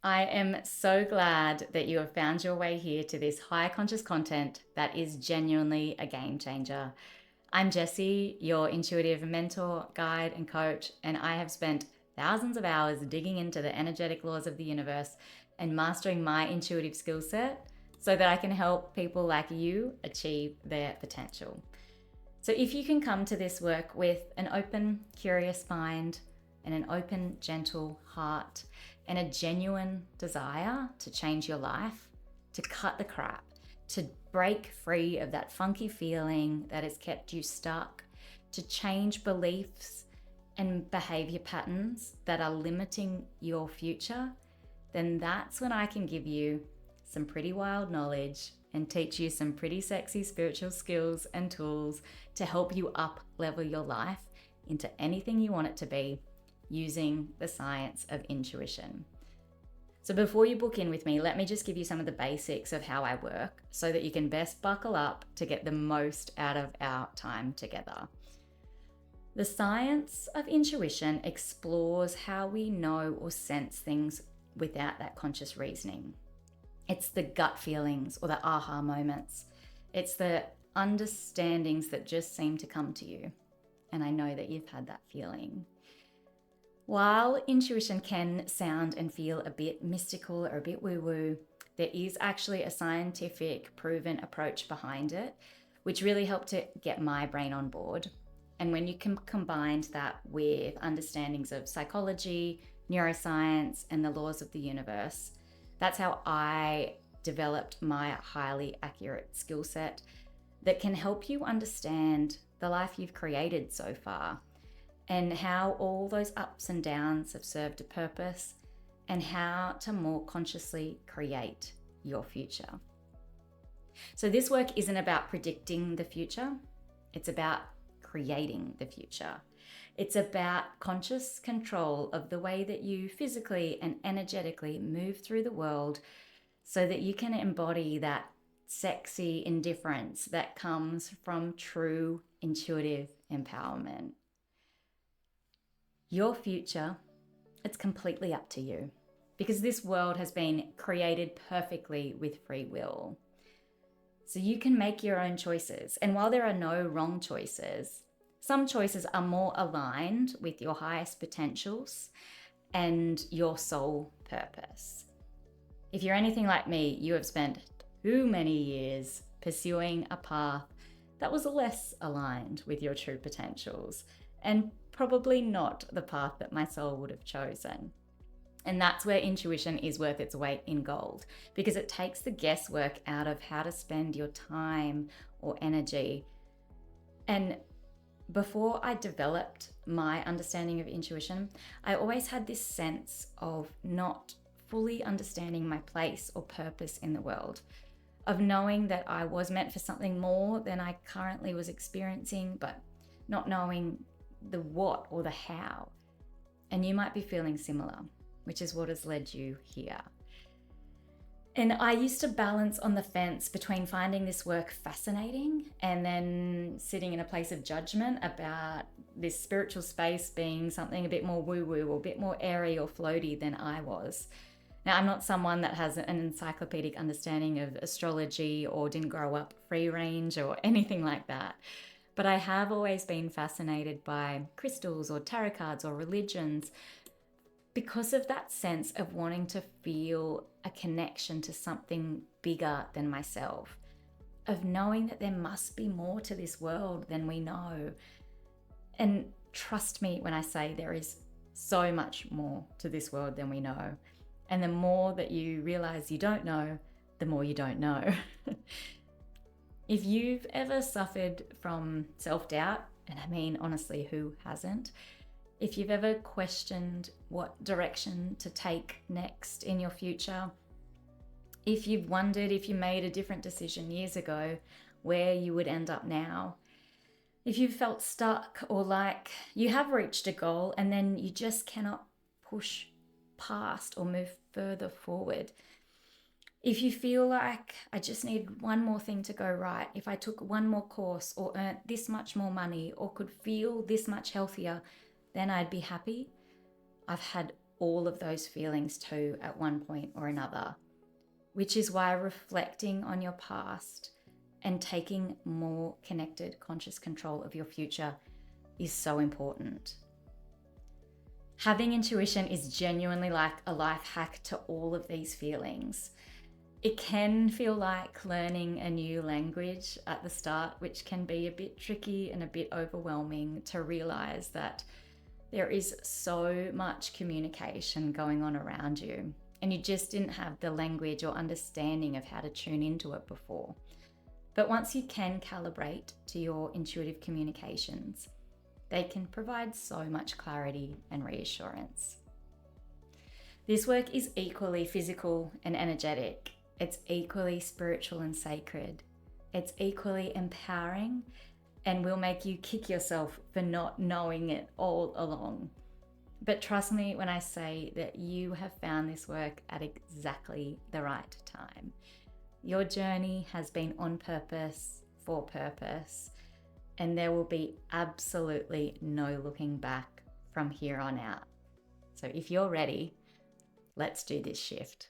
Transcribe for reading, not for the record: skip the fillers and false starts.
I am so glad that you have found your way here to this high conscious content that is genuinely a game changer. I'm Jessie, your intuitive mentor, guide, and coach, and I have spent thousands of hours digging into the energetic laws of the universe and mastering my intuitive skill set so that I can help people like you achieve their potential. So, if you can come to this work with an open, curious mind and an open, gentle heart and a genuine desire to change your life, to cut the crap, to break free of that funky feeling that has kept you stuck, to change beliefs and behavior patterns that are limiting your future, then that's when I can give you some pretty wild knowledge and teach you some pretty sexy spiritual skills and tools to help you up level your life into anything you want it to be using the science of intuition. So before you book in with me, let me just give you some of the basics of how I work so that you can best buckle up to get the most out of our time together. The science of intuition explores how we know or sense things without that conscious reasoning. It's the gut feelings or the aha moments. It's the understandings that just seem to come to you. And I know that you've had that feeling. While intuition can sound and feel a bit mystical or a bit woo-woo, there is actually a scientific proven approach behind it, which really helped to get my brain on board. And when you can combine that with understandings of psychology, neuroscience, and the laws of the universe, that's how I developed my highly accurate skill set that can help you understand the life you've created so far and how all those ups and downs have served a purpose and how to more consciously create your future. So this work isn't about predicting the future. It's about creating the future. It's about conscious control of the way that you physically and energetically move through the world so that you can embody that sexy indifference that comes from true intuitive empowerment. Your future, it's completely up to you because this world has been created perfectly with free will. So you can make your own choices. And while there are no wrong choices, some choices are more aligned with your highest potentials and your soul purpose. If you're anything like me, you have spent too many years pursuing a path that was less aligned with your true potentials and probably not the path that my soul would have chosen. And that's where intuition is worth its weight in gold because it takes the guesswork out of how to spend your time or energy. And before I developed my understanding of intuition, I always had this sense of not fully understanding my place or purpose in the world, of knowing that I was meant for something more than I currently was experiencing, but not knowing the what or the how. And you might be feeling similar, which is what has led you here. And I used to balance on the fence between finding this work fascinating and then sitting in a place of judgment about this spiritual space being something a bit more woo-woo or a bit more airy or floaty than I was. Now, I'm not someone that has an encyclopedic understanding of astrology or didn't grow up free range or anything like that. But I have always been fascinated by crystals or tarot cards or religions because of that sense of wanting to feel a connection to something bigger than myself, of knowing that there must be more to this world than we know. And trust me when I say there is so much more to this world than we know. And the more that you realize you don't know, the more you don't know. If you've ever suffered from self-doubt, and I mean, honestly, who hasn't? If you've ever questioned what direction to take next in your future, if you've wondered if you made a different decision years ago, where you would end up now, if you've felt stuck or like you have reached a goal and then you just cannot push past or move further forward, if you feel like I just need one more thing to go right, if I took one more course or earned this much more money or could feel this much healthier, then I'd be happy. I've had all of those feelings too at one point or another, which is why reflecting on your past and taking more connected, conscious control of your future is so important. Having intuition is genuinely like a life hack to all of these feelings. It can feel like learning a new language at the start, which can be a bit tricky and a bit overwhelming to realize that there is so much communication going on around you, and you just didn't have the language or understanding of how to tune into it before. But once you can calibrate to your intuitive communications, they can provide so much clarity and reassurance. This work is equally physical and energetic. It's equally spiritual and sacred. It's equally empowering and will make you kick yourself for not knowing it all along. But trust me when I say that you have found this work at exactly the right time. Your journey has been on purpose, for purpose, and there will be absolutely no looking back from here on out. So if you're ready, let's do this shift.